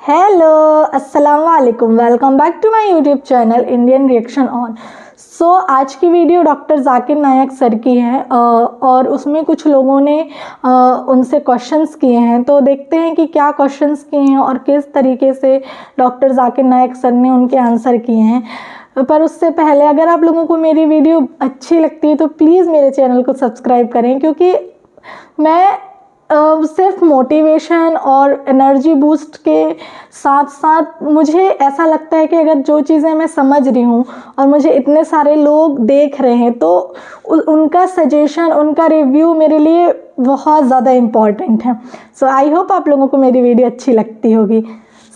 Hello, अस्सलाम वालेकुम। Welcome back to my YouTube channel Indian reaction on. आज की video doctor Zakir Naik sir की है और उसमें कुछ लोगों ने उनसे क्वेश्चंस किए हैं। तो देखते हैं कि क्या क्वेश्चंस किए हैं और किस तरीके से डॉक्टर जाकिर नायक सर ने उनके आंसर किए हैं। पर उससे पहले अगर आप लोगों को मेरी वीडियो अच्छी लगती है तो प्लीज़ मेरे चैनल को सब्सक्राइब करें, क्योंकि मैं सिर्फ मोटिवेशन और एनर्जी बूस्ट के साथ साथ मुझे ऐसा लगता है कि अगर जो चीज़ें मैं समझ रही हूँ और मुझे इतने सारे लोग देख रहे हैं तो उनका सजेशन, उनका रिव्यू मेरे लिए बहुत ज़्यादा इम्पॉर्टेंट है। आई होप आप लोगों को मेरी वीडियो अच्छी लगती होगी।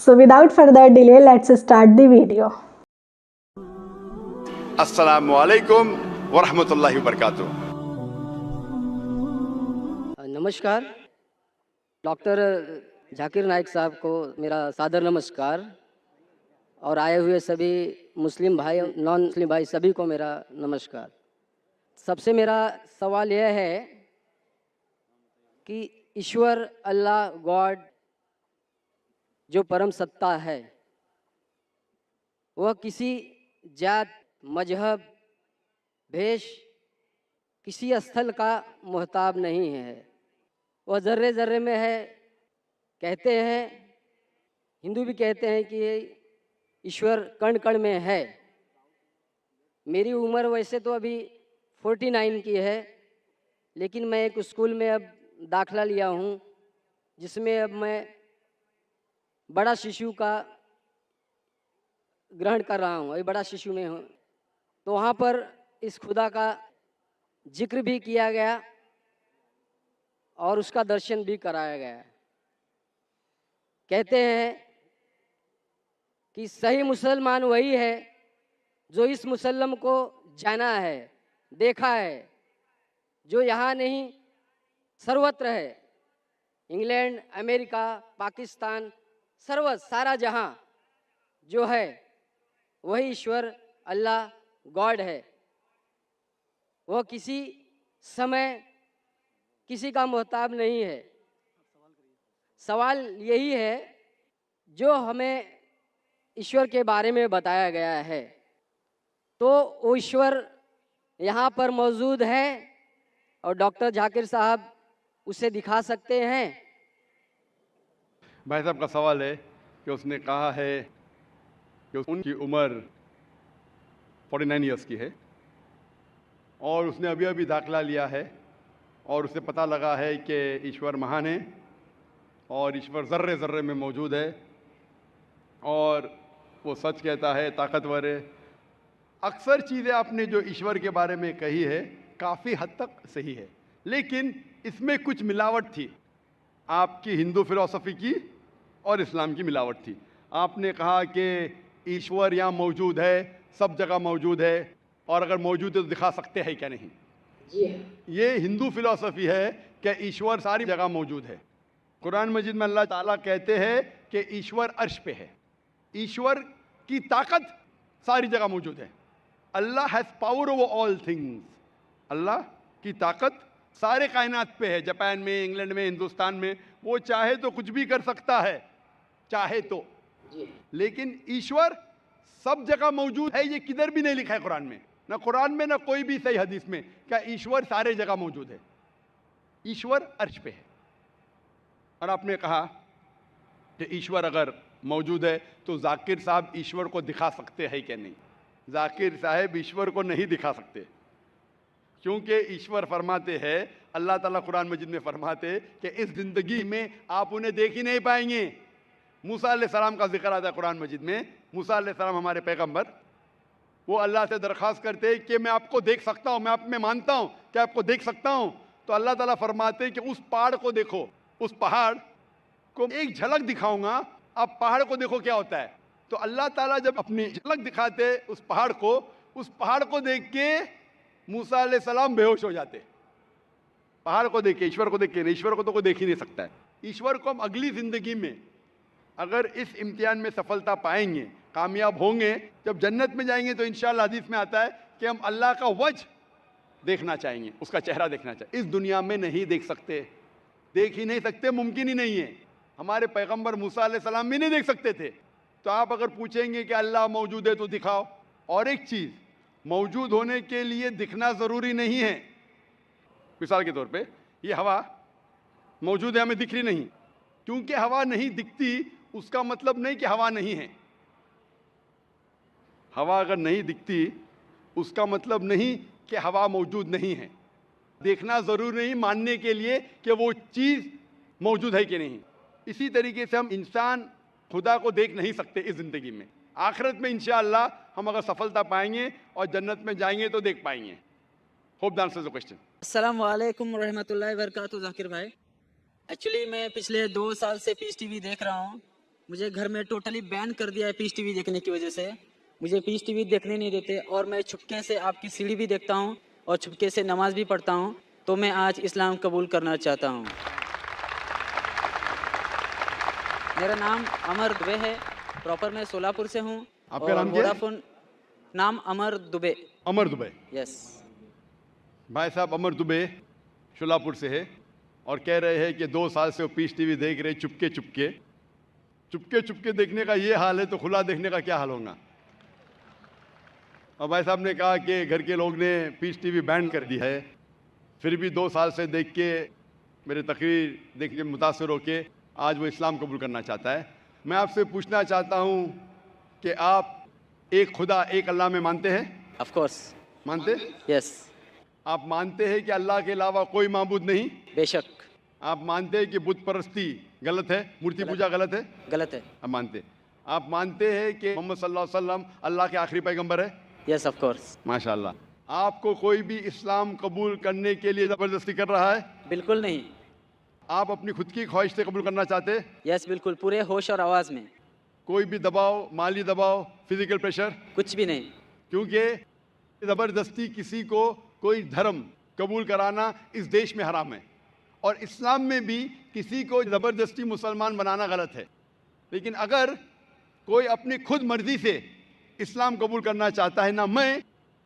Without further delay let's start the video. अस्सलामु अलैकुम वरहमतुल्लाहि वबरकातुहू। नमस्कार। डॉक्टर जाकिर नाइक साहब को मेरा सादर नमस्कार और आए हुए सभी मुस्लिम भाई, नॉन मुस्लिम भाई सभी को मेरा नमस्कार। सबसे मेरा सवाल यह है कि ईश्वर, अल्लाह, गॉड जो परम सत्ता है वह किसी जात, मजहब, भेष, किसी स्थल का मोहताब नहीं है। वह ज़र्रे ज़र्रे में है। कहते हैं, हिंदू भी कहते हैं कि ईश्वर कण कण में है। मेरी उम्र वैसे तो अभी 49 की है, लेकिन मैं एक स्कूल में अब दाखला लिया हूँ जिसमें अब मैं बड़ा शिशु का ग्रहण कर रहा हूँ। अभी बड़ा शिशु में हूँ। तो वहाँ पर इस खुदा का जिक्र भी किया गया और उसका दर्शन भी कराया गया। कहते हैं कि सही मुसलमान वही है जो इस मुसल्लम को जाना है, देखा है, जो यहाँ नहीं सर्वत्र है। इंग्लैंड, अमेरिका, पाकिस्तान, सारा जहाँ जो है वही ईश्वर, अल्लाह, गॉड है। वह किसी समय किसी का मोहताब नहीं है। सवाल यही है जो हमें ईश्वर के बारे में बताया गया है, तो वो ईश्वर यहाँ पर मौजूद है और डॉक्टर जाकिर साहब उसे दिखा सकते हैं। भाई साहब का सवाल है कि उसने कहा है कि उनकी उम्र 49 ईयर्स की है और उसने अभी अभी दाखिला लिया है और उसे पता लगा है कि ईश्वर महान है और ईश्वर ज़र्रे ज़र्रे में मौजूद है और वो सच कहता है, ताकतवर है। अक्सर चीज़ें आपने जो ईश्वर के बारे में कही है काफ़ी हद तक सही है, लेकिन इसमें कुछ मिलावट थी। आपकी हिंदू फिलॉसफी की और इस्लाम की मिलावट थी। आपने कहा कि ईश्वर यहाँ मौजूद है, सब जगह मौजूद है, और अगर मौजूद है तो दिखा सकते हैं क्या नहीं। ये हिंदू फिलॉसफी है कि ईश्वर सारी जगह मौजूद है। कुरान मजीद में अल्लाह ताला कहते हैं कि ईश्वर अर्श पे है। ईश्वर की ताकत सारी जगह मौजूद है। Allah has power over all things. Allah की ताकत सारे कायनात पे है। जापान में, इंग्लैंड में, हिंदुस्तान में, वो चाहे तो कुछ भी कर सकता है, चाहे तो। लेकिन ईश्वर सब जगह मौजूद है, ये किधर भी नहीं लिखा है कुरान में, ना कुरान में ना कोई भी सही हदीस में, क्या ईश्वर सारे जगह मौजूद है। ईश्वर अर्श पे है। और आपने कहा कि ईश्वर अगर मौजूद है तो जाकिर साहब ईश्वर को दिखा सकते हैं क्या नहीं। जाकिर साहब ईश्वर को नहीं दिखा सकते, क्योंकि ईश्वर फरमाते हैं, अल्लाह ताला कुरान मजीद में फरमाते कि इस ज़िंदगी में आप उन्हें देख ही नहीं पाएंगे। मूसा अलैहिस्सलाम का जिक्र आता है कुरान मजीद में। मूसा अलैहिस्सलाम हमारे पैगंबर, वो अल्लाह से दरख्वास्त करते कि मैं आपको देख सकता हूँ, मैं आप में मानता हूँ कि आपको देख सकता हूँ। तो अल्लाह ताला फरमाते कि उस पहाड़ को देखो, उस पहाड़ को एक झलक दिखाऊंगा, आप पहाड़ को देखो क्या होता है। तो अल्लाह ताला जब अपनी झलक दिखाते उस पहाड़ को देख के मूसा अलैहिस्सलाम बेहोश हो जाते। पहाड़ को देख के, ईश्वर को देख के। ईश्वर को तो कोई देख ही नहीं सकता है। ईश्वर को हम अगली ज़िंदगी में अगर इस इम्तिहान में सफलता पाएंगे, कामयाब होंगे, जब जन्नत में जाएंगे तो इंशाअल्लाह हदीस में आता है कि हम अल्लाह का वजह देखना चाहेंगे, उसका चेहरा देखना चाहिए। इस दुनिया में नहीं देख सकते, देख ही नहीं सकते, मुमकिन ही नहीं है। हमारे पैगंबर मूसा अलैहिस्सलाम भी नहीं देख सकते थे। तो आप अगर पूछेंगे कि अल्लाह मौजूद है तो दिखाओ। और एक चीज़, मौजूद होने के लिए दिखना ज़रूरी नहीं है। मिसाल के तौर पे ये हवा मौजूद है, हमें दिख रही नहीं। क्योंकि हवा नहीं दिखती उसका मतलब नहीं कि हवा नहीं है। हवा अगर नहीं दिखती उसका मतलब नहीं कि हवा मौजूद नहीं है। देखना ज़रूरी नहीं मानने के लिए कि वो चीज़ मौजूद है कि नहीं। इसी तरीके से हम इंसान खुदा को देख नहीं सकते इस ज़िंदगी में। आखिरत में इंशाअल्लाह हम अगर सफलता पाएंगे और जन्नत में जाएंगे तो देख पाएंगे। Hope that answers the question. अस्सलाम वालेकुम रहमतुल्लाहि वबरकातुहू। जाकिर भाई, एक्चुअली मैं पिछले 2 साल से पीस टीवी देख रहा हूँ। मुझे घर में टोटली बैन कर दिया है पीस टीवी देखने की वजह से। मुझे पीस टीवी देखने नहीं देते और मैं छुपके से आपकी सीढ़ी भी देखता हूँ और छुपके से नमाज भी पढ़ता हूँ। तो मैं आज इस्लाम कबूल करना चाहता हूँ। मेरा नाम अमर दुबे है, प्रॉपर मैं सोलापुर से हूँ। आपका नाम क्या है? वोडाफोन नाम अमर दुबे। अमर दुबे। यस भाई साहब अमर दुबे शोलापुर से है और कह रहे हैं कि 2 साल से वो पीस टीवी देख रहे चुपके चुपके। चुपके चुपके देखने का ये हाल है तो खुला देखने का क्या हाल होगा। और भाई साहब ने कहा कि घर के लोग ने पीस टीवी बैन कर दी है, फिर भी 2 साल से देख के मेरे तकरीर देख के मुतासर होके आज वो इस्लाम कबूल करना चाहता है। मैं आपसे पूछना चाहता हूँ कि आप एक खुदा एक अल्लाह में मानते हैं? ऑफ कोर्स मानते? यस आप मानते हैं कि अल्लाह के अलावा कोई माबूद नहीं? बेशक आप मानते हैं कि बुत परस्ती गलत है, मूर्ति पूजा गलत है? गलत है। आप मानते? आप मानते हैं कि मोहम्मद सल्लल्लाहु अलैहि वसल्लम अल्लाह के आखिरी पैगंबर है? Yes of course. माशाल्लाह। आपको कोई भी इस्लाम कबूल करने के लिए ज़बरदस्ती कर रहा है? बिल्कुल नहीं। आप अपनी खुद की ख्वाहिश से कबूल करना चाहते हैं? यस बिल्कुल, पूरे होश और आवाज़ में। कोई भी दबाव, माली दबाव, फिजिकल प्रेशर? कुछ भी नहीं। क्योंकि ज़बरदस्ती किसी को कोई धर्म कबूल कराना इस देश में हराम है और इस्लाम में भी किसी को ज़बरदस्ती मुसलमान बनाना गलत है। लेकिन अगर कोई अपनी खुद मर्जी से इस्लाम कबूल करना चाहता है, ना मैं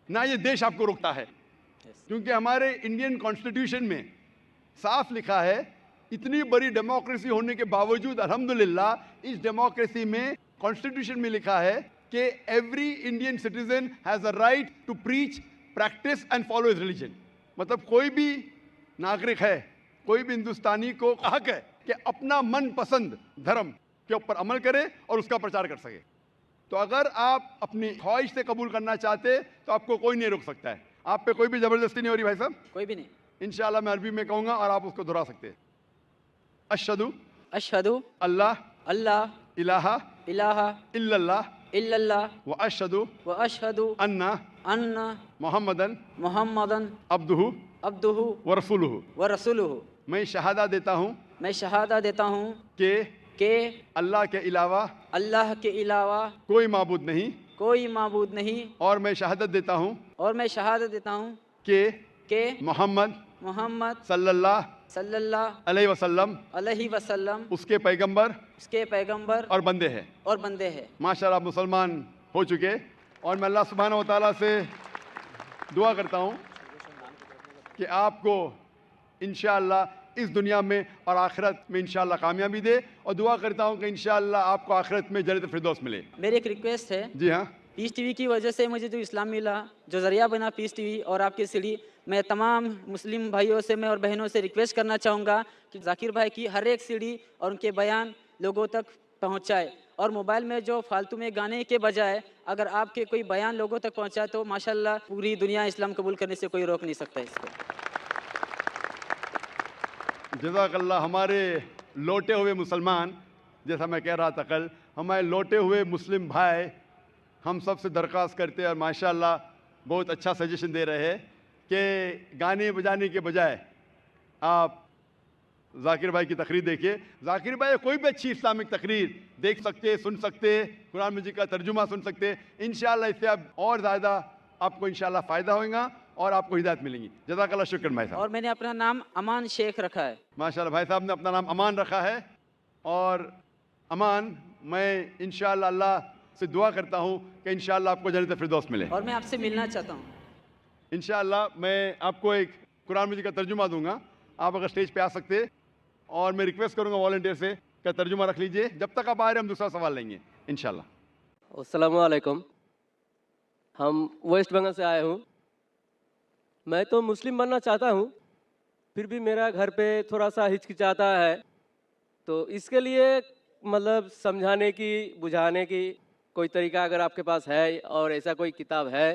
ना ये देश आपको रोकता है। क्योंकि हमारे इंडियन कॉन्स्टिट्यूशन में साफ लिखा है, इतनी बड़ी डेमोक्रेसी होने के बावजूद अल्हम्दुलिल्लाह इस डेमोक्रेसी में कॉन्स्टिट्यूशन में लिखा है कि every Indian citizen has a right to preach, practice and follow his religion. मतलब कोई भी नागरिक है, कोई भी हिंदुस्तानी को हक है कि अपना मनपसंद धर्म के ऊपर अमल करे और उसका प्रचार कर सके। तो अगर आप अपनी ख्वाहिश से कबूल करना चाहते तो आपको कोई नहीं रोक सकता है। आप पे कोई भी ज़बरदस्ती नहीं हो रही भाई साहब। कोई भी नहीं। इंशाल्लाह मैं अरबी में कहूँगा और आप उसको दोहरा सकते हैं। अशहदु अशहदु अल्लाह अल्लाह इलाहा इलाहा इल्लल्लाह इल्लल्लाह व अशहदु व अशहदु अन्ना अन्ना मोहम्मदन मुहम्मदन अब्दुहु अब्दुहु व रसूलुहु। व रसूलुहु। मैं शहादा देता हूँ मैं शहादा देता हूँ कि कि अल्लाह के अलावा अल्लाह के अलावा कोई माबूद नहीं कोई माबूद नहीं। और मैं शहादत देता हूँ और मैं शहादत देता हूँ कि मोहम्मद मोहम्मद सल्लल्लाहु अलैहि वसल्लम उसके पैगंबर उसके पैगंबर और बंदे हैं। और बंदे हैं। माशाल्लाह मुसलमान हो चुके और मैं अल्लाह सुब्हानहू व तआला से दुआ करता हूँ कि आपको इंशाअल्लाह इस दुनिया में और आखिरत में इंशाअल्लाह कामयाबी दे और दुआ करता हूँ कि इंशाअल्लाह आपको आखिरत में जन्नत फिरदौस मिले। मेरी एक रिक्वेस्ट है। जी हाँ। पीस टीवी की वजह से मुझे जो इस्लाम मिला, जो ज़रिया बना पीस टीवी और आपकी सीढ़ी, मैं तमाम मुस्लिम भाइयों से मैं और बहनों से रिक्वेस्ट करना चाहूँगा कि जाकिर भाई की हर एक सीढ़ी और उनके बयान लोगों तक पहुँचाए। और मोबाइल में जो फालतू में गाने के बजाय अगर आपके कोई बयान लोगों तक पहुँचाए तो माशाल्लाह पूरी दुनिया इस्लाम कबूल करने से कोई रोक नहीं सकता इसको। जज़ाकल्लाह। हमारे लौटे हुए मुसलमान, जैसा मैं कह रहा था कल, हमारे लौटे हुए मुस्लिम भाई हम सब से दरख्वास्त करते हैं और माशाल्लाह बहुत अच्छा सजेशन दे रहे हैं कि गाने बजाने के बजाय आप जाकिर भाई की तकरीर देखिए। जाकिर भाई कोई भी अच्छी इस्लामिक तकरीर देख सकते, सुन सकते, कुरान मजीद का तर्जुमा सुन सकते। इंशाअल्लाह इससे आप और ज़्यादा आपको इंशाअल्लाह फ़ायदा होगा और आपको हिदायत मिलेंगी। जज़ाकल्लाह, शुक्र भाई साहब। और मैंने अपना नाम अमान शेख रखा है। माशाल्लाह भाई साहब ने अपना नाम अमान रखा है। और अमान, मैं इंशाअल्लाह अल्लाह से दुआ करता हूँ कि इंशाअल्लाह आपको जन्नत फिरदौस मिले। और मैं आपसे मिलना चाहता हूँ। इंशाअल्लाह मैं आपको एक कुरान मजीद का तर्जुमा दूंगा, आप अगर स्टेज पे आ सकते और मैं रिक्वेस्ट करूंगा वॉलंटियर से का तर्जुमा रख लीजिए। जब तक आप आ रहे हैं हम दूसरा सवाल लेंगे इंशाल्लाह। अस्सलाम वालेकुम। हम वेस्ट बंगाल से आए हूँ। मैं तो मुस्लिम बनना चाहता हूँ, फिर भी मेरा घर पे थोड़ा सा हिचकिचाता है। तो इसके लिए मतलब समझाने की, बुझाने की कोई तरीका अगर आपके पास है और ऐसा कोई किताब है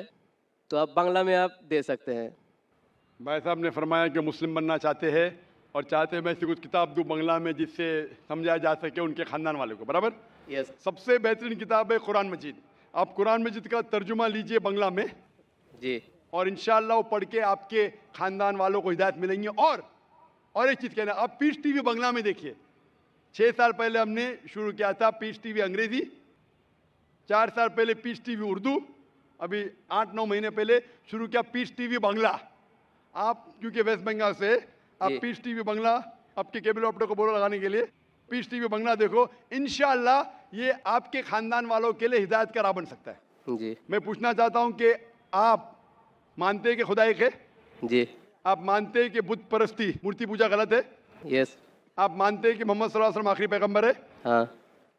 तो आप बांग्ला में आप दे सकते हैं। भाई साहब ने फरमाया कि मुस्लिम बनना चाहते हैं और चाहते हैं मैं ऐसी कुछ किताब दूँ बांग्ला में जिससे समझाया जा सके उनके ख़ानदान वाले को। बराबर। यस सबसे बेहतरीन किताब है कुरान मजीद। आप कुरान मजीद का तर्जुमा लीजिए बांग्ला में जी। और इंशाअल्लाह वो पढ़ के आपके ख़ानदान वालों को हिदायत मिलेंगी। और एक चीज़ कहना, आप पीस टीवी बांग्ला में देखिए। 6 साल पहले हमने शुरू किया था पीस टीवी अंग्रेज़ी, 4 साल पहले पीस टीवी उर्दू, अभी 8-9 महीने पहले शुरू किया पीस टीवी बांग्ला। आप क्योंकि वेस्ट बंगाल से, आप पीस टीवी बांग्ला आपके केबल ऑपरेटर को बोलो लगाने के लिए, पीस टीवी बांग्ला देखो। इंशाअल्लाह ये आपके ख़ानदान वालों के लिए हिदायत का राह बन सकता है। जी मैं पूछना चाहता हूँ कि आप मानते हैं कि खुदा एक है? जी। आप मानते हैं कि बुत परस्ती, मूर्ति पूजा गलत है? यस। आप मानते हैं कि मोहम्मद सल्लल्लाहु अलैहि वसल्लम आखिरी पैगंबर है? हाँ।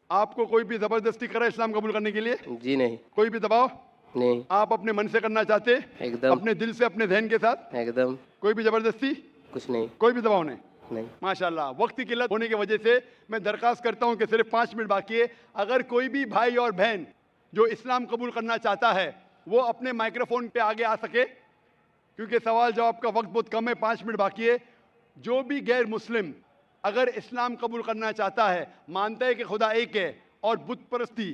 आपको कोई भी ज़बरदस्ती करे इस्लाम कबूल करने के लिए? जी नहीं। कोई भी दबाव नहीं। आप अपने मन से करना चाहते? एकदम। अपने दिल से, अपने जहन के साथ? एकदम। कोई भी ज़बरदस्ती, कुछ नहीं। कोई भी दबाव नहीं? नहीं। माशाल्लाह। वक्त की किल्लत होने की वजह से मैं दरख्वास्त करता हूं कि सिर्फ 5 मिनट बाकी है। अगर कोई भी भाई और बहन जो इस्लाम कबूल करना चाहता है वो अपने माइक्रोफोन पे आगे आ सके, क्योंकि सवाल जवाब का वक्त बहुत कम है। 5 मिनट बाकी है। जो भी गैर मुस्लिम अगर इस्लाम कबूल करना चाहता है, मानता है कि खुदा एक है और बुत परस्ती,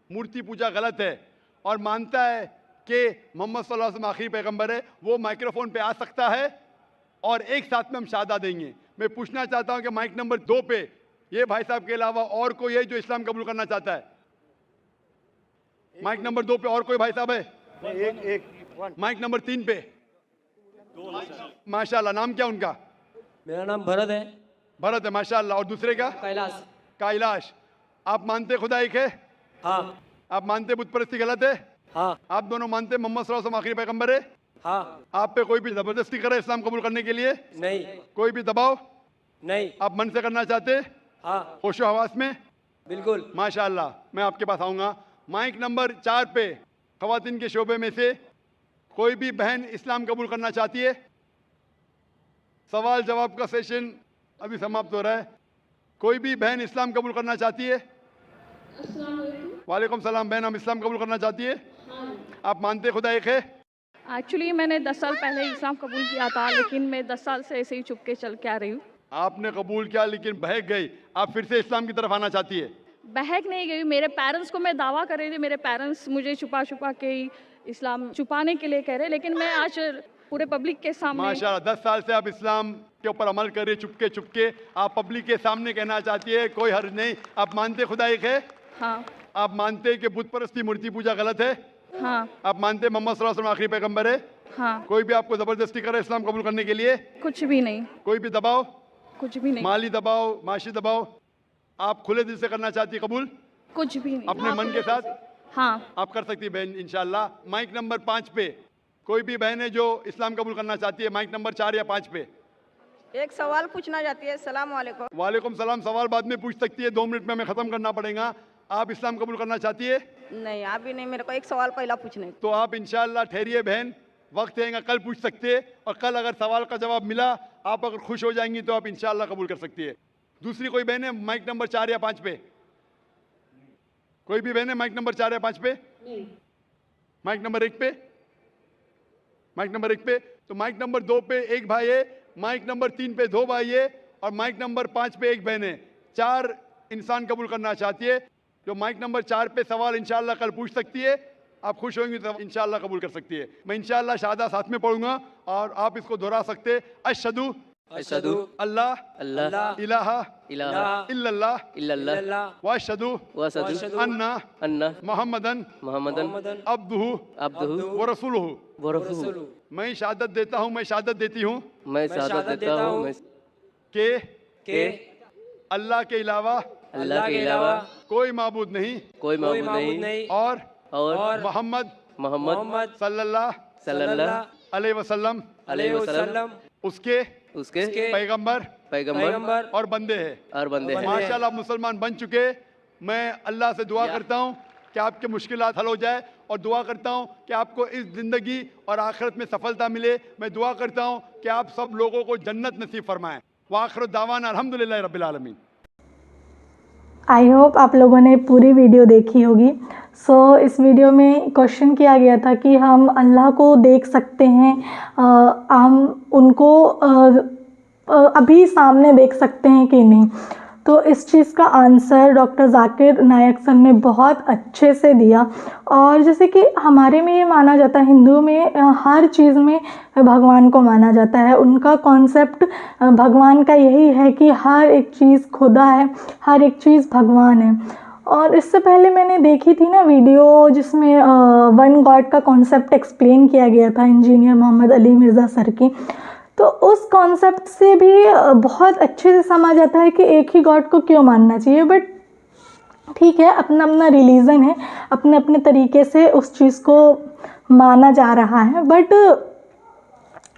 मूर्ति पूजा गलत है, और मानता है कि मोहम्मद सल्लल्लाहु अलैहि वसल्लम आखिरी पैगंबर है, वो माइक्रोफोन पे आ सकता है और एक साथ में हम शहादा देंगे। मैं पूछना चाहता हूं कि माइक नंबर 2 पे ये भाई साहब के अलावा और कोई है जो इस्लाम कबूल करना चाहता है? माइक नंबर 2 पे और कोई भाई साहब है? एक। माइक नंबर 3 पे। माशाल्लाह। नाम क्या उनका? मेरा नाम भरत है। भरत है, माशाल्लाह। और दूसरे का? कैलाश। कैलाश। आप मानते खुदा एक है? हाँ। आप मानते बुत परस्ती गलत है? हाँ। आप दोनों मानते मोहम्मद सल्लल्लाहु अलैहि वसल्लम आखिरी पैगंबर है? हाँ। आप पे कोई भी जबरदस्ती करे इस्लाम कबूल करने के लिए? नहीं। कोई भी दबाव? नहीं। आप मन से करना चाहते? हाँ। होशो हवास में? बिल्कुल। माशाल्लाह। मैं आपके पास आऊँगा। माइक नंबर 4 पे ख़वातीन के शोबे में से कोई भी बहन इस्लाम कबूल करना चाहती है? सवाल जवाब का सेशन अभी समाप्त हो रहा है। कोई भी बहन इस्लाम कबूल करना चाहती है? वालेकुम सलाम। बहन, हम इस्लाम कबूल करना चाहती है? आप मानते खुदा एक है? एक्चुअली मैंने 10 साल पहले इस्लाम कबूल किया था, लेकिन मैं 10 साल से ऐसे ही चुप के चल के आ रही हूँ। आपने कबूल किया लेकिन बहक गई, आप फिर से इस्लाम की तरफ आना चाहती है? बहक नहीं गई। मेरे पेरेंट्स को मैं दावा कर रही थी, मेरे पेरेंट्स मुझे छुपा छुपा के ही इस्लाम छुपाने के लिए कह रहे, लेकिन मैं आज पूरे पब्लिक के सामने। माशाल्लाह। 10 साल से आप इस्लाम के ऊपर अमल कर रही, चुपके चुपके आप पब्लिक के सामने कहना चाहती है, कोई हर्ज नहीं। आप मानते खुदा एक है? हाँ। आप मानते हैं कि बुत परस्ती, मूर्ति पूजा गलत है? हाँ। आप मानते हैं मोहम्मद सल्लल्लाहु अलैहि वसल्लम आखिरी पैगंबर है? हाँ। कोई भी आपको जबरदस्ती करे इस्लाम कबूल करने के लिए? कुछ भी नहीं। कोई भी दबाव? कुछ भी नहीं। माली दबाव, माशी दबाव? आप खुले दिल से करना चाहती है कबूल? कुछ भी नहीं। अपने मन के साथ? हाँ। आप कर सकती है बहन इंशाल्लाह। माइक नंबर 5 पे कोई भी बहन है जो इस्लाम कबूल करना चाहती है? माइक नंबर 4 या 5 पे। एक सवाल पूछना चाहती है। सलाम वालेकुम। वालेकुम सलाम। सवाल बाद में पूछ सकती है, 2 मिनट में हमें ख़त्म करना पड़ेगा। आप इस्लाम कबूल करना चाहती है? नहीं, अभी नहीं। मेरे को एक सवाल पहला पूछने। तो आप इंशाल्लाह ठहरिए बहन, वक्त रहेगा, कल पूछ सकते हैं। और कल अगर सवाल का जवाब मिला, आप अगर खुश हो जाएंगी तो आप इंशाल्लाह कबूल कर सकती है। दूसरी कोई बहन है माइक नंबर 4 या 5 पे? कोई भी बहन है माइक नंबर 4 या 5 पे? माइक नंबर 1 पे? माइक नंबर 1 पे। तो माइक नंबर 2 पे एक भाई है, माइक नंबर 3 पे 2 भाई है, और माइक नंबर 5 पे एक बहन है। 4 इंसान कबूल करना चाहती है। जो माइक नंबर 4 पे सवाल इंशाल्लाह कल पूछ सकती है, आप खुश होंगी तो इंशाल्लाह कबूल कर सकती है। मैं इंशाल्लाह शहादा साथ में पढ़ूंगा और आप इसको दोहरा सकते हैं। अशहदु अशहदु अल्लाह अल्लाह इलाहा इलाहा इल्लल्लाह इल्लल्लाह व अशहदु वअशहदु अन्ना अन्ना मोहम्मदन मुहम्मदन अब्दुहु अब्दुहु व रसूलुहु। व रसूलुहु। मैं शहादत देता हूँ, मैं शहादत देती हूँ मैं शहादत देता हूँ मैं कि अल्लाह के अलावा अल्लाह के अलावा कोई माबूद नहीं कोई माबूद नहीं और मोहम्मद मोहम्मद सल्लल्लाहु सल्लल्लाहु अलैहि वसल्लम अलैहि वसल्लम उसके उसके पैगंबर और बंदे हैं। माशाल्लाह मुसलमान बन चुके। मैं अल्लाह से दुआ करता हूँ कि आपके मुश्किलात हल हो जाए और दुआ करता हूँ कि आपको इस ज़िंदगी और आखिरत में सफलता मिले। मैं दुआ करता हूँ कि आप सब लोगों को जन्नत नसीब फरमाएं। वाखिर दावाना अल्हम्दुलिल्लाह रब्बिल आलमीन। आई होप आप लोगों ने पूरी वीडियो देखी होगी। इस वीडियो में क्वेश्चन किया गया था कि हम अल्लाह को देख सकते हैं, हम उनको अभी सामने देख सकते हैं कि नहीं। तो इस चीज़ का answer doctor Zakir Naik sir ने बहुत अच्छे से दिया। और जैसे कि हमारे में ये माना जाता है, हिंदुओं में हर चीज़ में भगवान को माना जाता है। उनका कॉन्सेप्ट भगवान का यही है कि हर एक चीज़ खुदा है, हर एक चीज़ भगवान है। और इससे पहले मैंने देखी थी ना वीडियो जिसमें वन गॉड का कॉन्सेप्ट एक्सप्लेन किया गया था इंजीनियर मोहम्मद अली मिर्ज़ा सर की। तो उस कॉन्सेप्ट से भी बहुत अच्छे से समझ आता है कि एक ही गॉड को क्यों मानना चाहिए। बट ठीक है, अपना अपना रिलीजन है, अपने अपने तरीके से उस चीज़ को माना जा रहा है। बट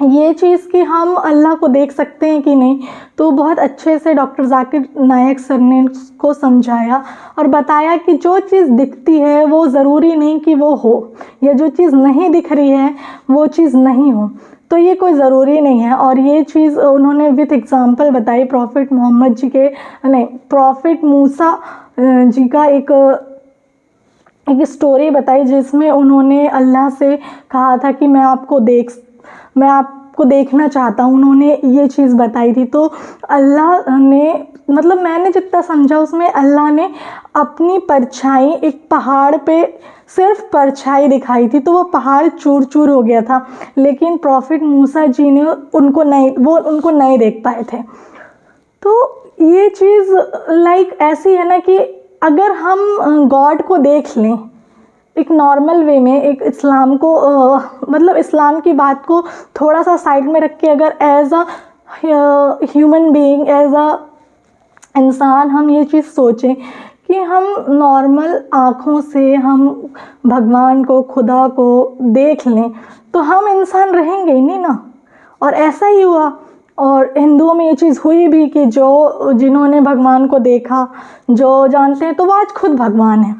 ये चीज़ कि हम अल्लाह को देख सकते हैं कि नहीं, तो बहुत अच्छे से डॉक्टर जाकिर नायक सर ने उसको समझाया और बताया कि जो चीज़ दिखती है वो ज़रूरी नहीं कि वो हो, या जो चीज़ नहीं दिख रही है वो चीज़ नहीं हो, तो ये कोई ज़रूरी नहीं है। और ये चीज़ उन्होंने विथ एग्ज़ाम्पल बताई प्रॉफिट मोहम्मद जी के, नहीं, प्रॉफिट मूसा जी का एक स्टोरी बताई जिसमें उन्होंने अल्लाह से कहा था कि मैं आपको देखना चाहता हूँ। उन्होंने ये चीज़ बताई थी। तो अल्लाह ने, मतलब मैंने जितना समझा उसमें, अल्लाह ने अपनी परछाई एक पहाड़ पे, सिर्फ परछाई दिखाई थी, तो वो पहाड़ चूर चूर हो गया था, लेकिन प्रॉफिट मूसा जी ने उनको नहीं देख पाए थे। तो ये चीज़ लाइक ऐसी है ना कि अगर हम गॉड को देख लें एक नॉर्मल वे में, एक इस्लाम को मतलब इस्लाम की बात को थोड़ा सा साइड में रख के अगर as a human being, as a इंसान हम ये चीज़ सोचें कि हम नॉर्मल आँखों से हम भगवान को, खुदा को देख लें, तो हम इंसान रहेंगे ही नहीं ना। और ऐसा ही हुआ। और हिंदुओं में ये चीज़ हुई भी कि जिन्होंने भगवान को देखा, जो जानते हैं, तो वो आज खुद भगवान है।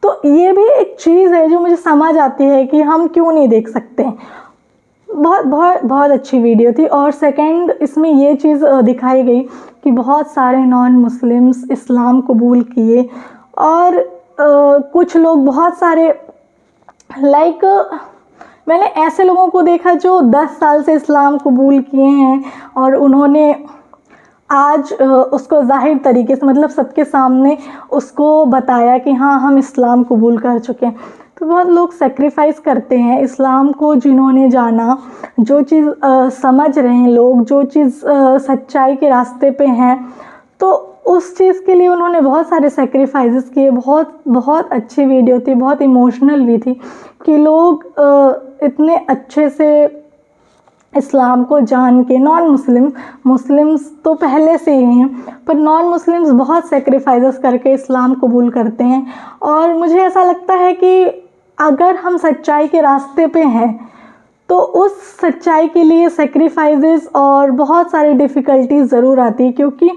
तो ये भी एक चीज़ है जो मुझे समझ आती है कि हम क्यों नहीं देख सकते। बहुत बहुत बहुत अच्छी वीडियो थी। और सेकंड, इसमें ये चीज़ दिखाई गई कि बहुत सारे नॉन मुस्लिम्स इस्लाम कबूल किए, और कुछ लोग, बहुत सारे लाइक मैंने ऐसे लोगों को देखा जो 10 साल से इस्लाम कबूल किए हैं और उन्होंने आज उसको ज़ाहिर तरीके से, मतलब सबके सामने उसको बताया कि हाँ, हम इस्लाम कबूल कर चुके हैं। तो बहुत लोग सेक्रीफाइस करते हैं इस्लाम को, जिन्होंने जाना, जो चीज़ समझ रहे हैं लोग, जो चीज़ सच्चाई के रास्ते पे हैं, तो उस चीज़ के लिए उन्होंने बहुत सारे सेक्रीफाइसेस किए। बहुत बहुत अच्छी वीडियो थी, बहुत इमोशनल भी थी कि लोग इतने अच्छे से इस्लाम को जान के, मुस्लिम्स तो पहले से ही हैं, पर नॉन मुस्लिम्स बहुत सेक्रीफाइसेस करके इस्लाम कबूल करते हैं। और मुझे ऐसा लगता है कि अगर हम सच्चाई के रास्ते पे हैं तो उस सच्चाई के लिए सेक्रीफाइसेस और बहुत सारी डिफ़िकल्टीज ज़रूर आती है, क्योंकि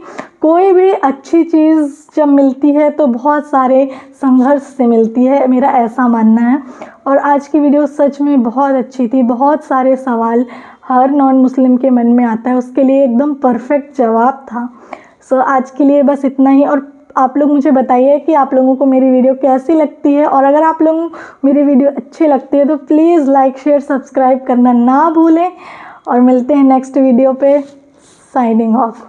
कोई भी अच्छी चीज़ जब मिलती है तो बहुत सारे संघर्ष से मिलती है, मेरा ऐसा मानना है। और आज की वीडियो सच में बहुत अच्छी थी। बहुत सारे सवाल हर नॉन मुस्लिम के मन में आता है, उसके लिए एकदम परफेक्ट जवाब था। आज के लिए बस इतना ही। और आप लोग मुझे बताइए कि आप लोगों को मेरी वीडियो कैसी लगती है, और अगर आप लोगों को मेरी वीडियो अच्छी लगती है तो प्लीज़ लाइक, शेयर, सब्सक्राइब करना ना भूलें। और मिलते हैं नेक्स्ट वीडियो पे। Signing off.